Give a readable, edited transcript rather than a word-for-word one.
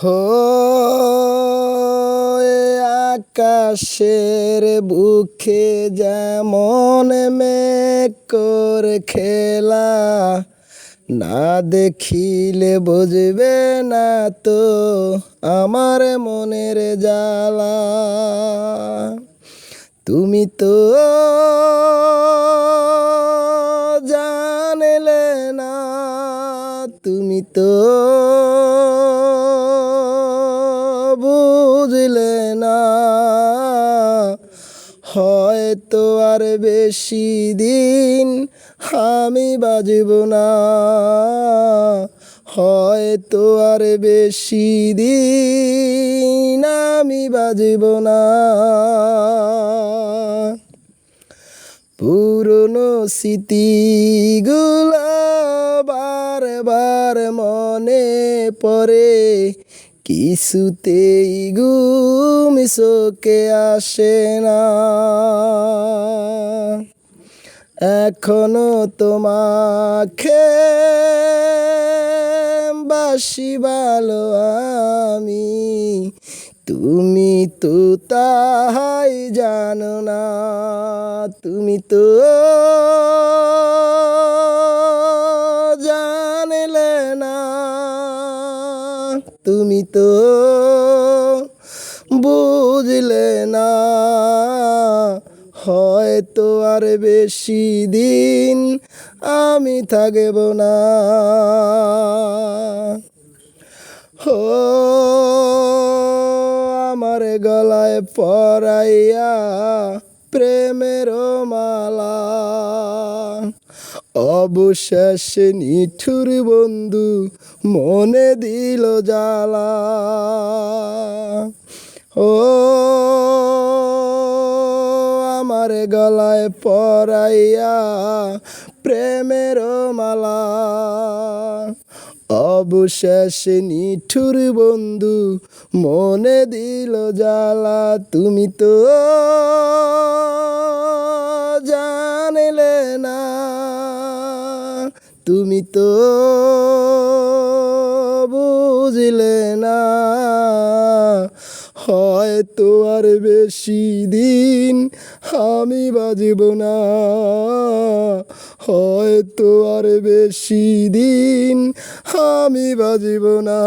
হয়ে আকাশের বুকে যেমন মেঘ করে খেলা, না দেখিলে বুঝবে না তো আমার মনের জ্বালা। তুমি তো জানলে না, তুমি তো বুঝলে না, হয়তো আর বেশি দিন আমি বাজব না, হয়তো আর বেশি দিন আমি বাজব না। পুরনো স্মৃতিগুলো বারবার মনে পড়ে, কিছুতেই ঘুম চোখে আসে না। এখনো তোমাকে বাসি ভালো আমি, তুমি তো তাহাই জানো না। তুমি তো জানলে না, তুমি তো বুঝলে না, হয়তো আর বেশি দিন আমি থাকব না। হো আমার গলায় পরাইয়া প্রেমের মালা, অবশেষে নিঠুর বন্ধু মনে দিল জ্বালা। ও আমার গলায় পরাইয়া প্রেমের মালা, অবশেষে নিঠুর বন্ধু মনে দিল জ্বালা। তুমি তো জানলে না, তুমি তো বুঝলে না, হয়তো আর বেশি দিন আমি বাজব না, হয়তো আর বেশি দিন আমি বাজব না।